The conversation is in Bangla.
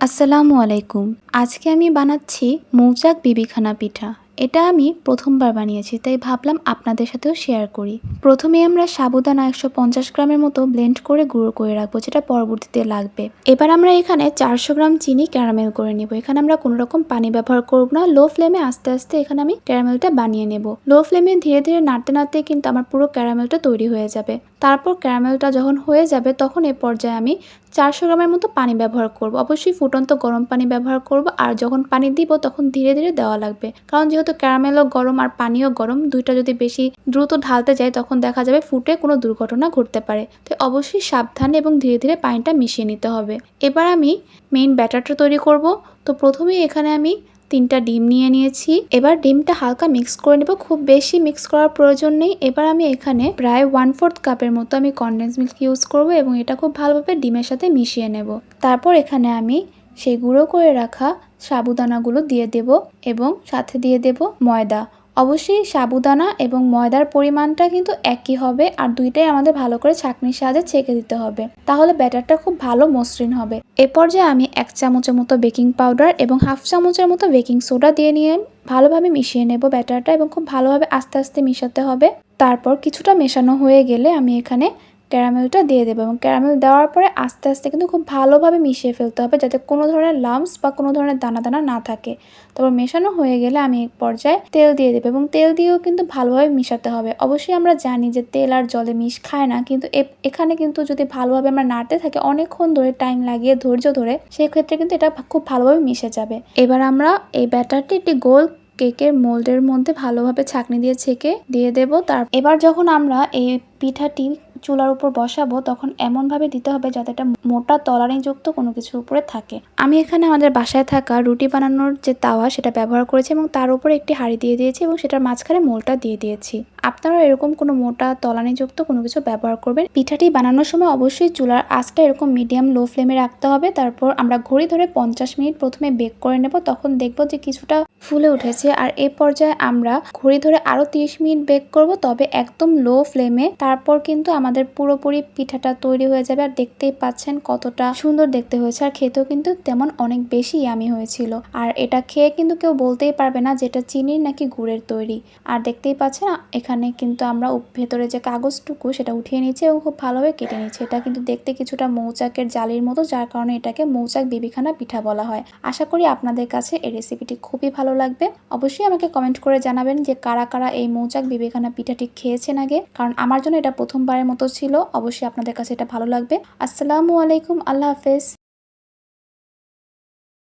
আসসালামু আলাইকুম। আজকে আমি বানাচ্ছি মৌচাক বিবিখানা পিঠা। এটা আমি প্রথমবার বানিয়েছি, তাই ভাবলাম আপনাদের সাথেও শেয়ার করি। প্রথমে আমরা সাবুদানা 150 গ্রামের মতো ব্লেন্ড করে গুঁড়ো করে রাখবো, যেটা পরবর্তীতে লাগবে। এবার আমরা এখানে 400 গ্রাম চিনি ক্যারামেল করে নেব। এখানে আমরা কোনো রকম পানি ব্যবহার করব না। লো ফ্লেমে আস্তে আস্তে এখানে আমি ক্যারামেলটা বানিয়ে নেব। লো ফ্লেমে ধীরে ধীরে নাড়তে নাড়তে কিন্তু আমার পুরো ক্যারামেলটা তৈরি হয়ে যাবে। তারপর ক্যারামেলটা যখন হয়ে যাবে তখন এ পর্যায়ে আমি 400 গ্রামের মতো পানি ব্যবহার করব। অবশ্যই ফুটন্ত গরম পানি ব্যবহার করব, আর যখন পানি দিব তখন ধীরে ধীরে দেওয়া লাগবে, কারণ যেহেতু ক্যারামেলও গরম আর পানিও গরম, দুইটা যদি বেশি দ্রুত ঢালতে যায় তখন দেখা যাবে ফুটে কোনো দুর্ঘটনা ঘটতে পারে। তো অবশ্যই সাবধানে এবং ধীরে ধীরে পানিটা মিশিয়ে নিতে হবে। এবার আমি মেইন ব্যাটারটা তৈরি করব। তো প্রথমেই এখানে আমি 3টা ডিম নিয়ে নিয়েছি। এবার ডিমটা হালকা মিক্স করে নেব, খুব বেশি মিক্স করার প্রয়োজন নেই। এবার আমি এখানে প্রায় 1/4 কাপের মতো আমি কনডেন্স মিল্ক ইউজ করব এবং এটা খুব ভালোভাবে ডিমের সাথে মিশিয়ে নেব। তারপর এখানে আমি সেই গুঁড়ো করে রাখা সাবুদানাগুলো দিয়ে দেব এবং সাথে দিয়ে দেব ময়দা। অবশ্যই সাবুদানা এবং ময়দার পরিমাণটা কিন্তু একই হবে, আর দুইটাই আমাদের ভালো করে ছাঁকনির সাহায্যে ছেঁকে দিতে হবে, তাহলে ব্যাটারটা খুব ভালো মসৃণ হবে। এ পর্যায়ে আমি 1 চামচের মতো বেকিং পাউডার এবং 1/2 চামচের মতো বেকিং সোডা দিয়ে নিয়ে ভালোভাবে মিশিয়ে নেব ব্যাটারটা, এবং খুব ভালোভাবে আস্তে আস্তে মিশাতে হবে। তারপর কিছুটা মেশানো হয়ে গেলে আমি এখানে ক্যারামেলটা দিয়ে দেবো, এবং ক্যারামেল দেওয়ার পরে আস্তে আস্তে কিন্তু খুব ভালোভাবে মিশিয়ে ফেলতে হবে, যাতে কোনো ধরনের লাম্পস বা কোনো ধরনের দানা দানা না থাকে। তারপর মেশানো হয়ে গেলে আমি এক পর্যায়ে তেল দিয়ে দেবো, এবং তেল দিয়েও কিন্তু ভালোভাবে মিশাতে হবে। অবশ্যই আমরা জানি যে তেল আর জলে মিশ খায় না, কিন্তু এখানে কিন্তু যদি ভালোভাবে আমরা নাড়তে থাকি অনেকক্ষণ ধরে টাইম লাগিয়ে ধৈর্য ধরে, সেই ক্ষেত্রে কিন্তু এটা খুব ভালোভাবে মিশে যাবে। এবার আমরা এই ব্যাটারটি একটি গোল কেকের মোল্ডের মধ্যে ভালোভাবে ছাঁকনি দিয়ে ছেঁকে দিয়ে দেব। এবার যখন আমরা এই পিঠাটি চুলার উপর বসাবো তখন এমনভাবে দিতে হবে যাতে এটা মোটা তলানিযুক্ত কোনো কিছুর উপরে থাকে। আমি এখানে আমাদের বাসায় থাকা রুটি বানানোর যে তাওয়া সেটা ব্যবহার করেছি, এবং তার উপরে একটি হাঁড়ি দিয়ে দিয়েছি এবং সেটার মাঝখানে মোলটা দিয়ে দিয়েছি। আপনারা এরকম কোনো মোটা তলানিযুক্ত কোনো কিছু ব্যবহার করবেন। পিঠাটি বানানোর সময় অবশ্যই চুলার আঁচটা এরকম মিডিয়াম লো ফ্লেমে রাখতে হবে। তারপর আমরা ঘড়ি ধরে 50 মিনিট প্রথমে বেক করে নেব, তখন দেখবো যে কিছুটা ফুলে উঠেছে। আর এ পর্যায়ে আমরা ঘড়ি ধরে আরো 30 মিনিট বেক করব, তবে একদম লো ফ্লেমে। তারপর কিন্তু আমাদের পুরোপুরি পিঠাটা তৈরি হয়ে যাবে। আর দেখতেই পাচ্ছেন কতটা সুন্দর দেখতে হয়েছে, আর খেতেও কিন্তু তেমন অনেক বেশি ইয়ামি হয়েছিল। আর এটা খেয়ে কিন্তু কেউ বলতেই পারবে না যে এটা চিনির নাকি গুড়ের তৈরি। আর দেখতেই পাচ্ছেন এখানে কিন্তু আমরা ভেতরে যে কাগজটুকু সেটা উঠিয়ে নিচ্ছি এবং খুব ভালোভাবে কেটে নিচ্ছি। এটা কিন্তু দেখতে কিছুটা মৌচাকের জালির মতো, যার কারণে এটাকে মৌচাক বিবিখানা পিঠা বলা হয়। আশা করি আপনাদের কাছে এই রেসিপিটি খুবই ভালো লাগবে। অবশ্যই আমাকে কমেন্ট করে জানাবেন যে কারা কারা এই মৌচাক বিবিখানা পিঠাটি খেয়েছেন আগে, কারণ আমার জন্য এটা প্রথমবারের মতো ছিল। অবশ্যই আপনাদের কাছে এটা ভালো লাগবে। আসসালামু আলাইকুম, আল্লাহ হাফেজ।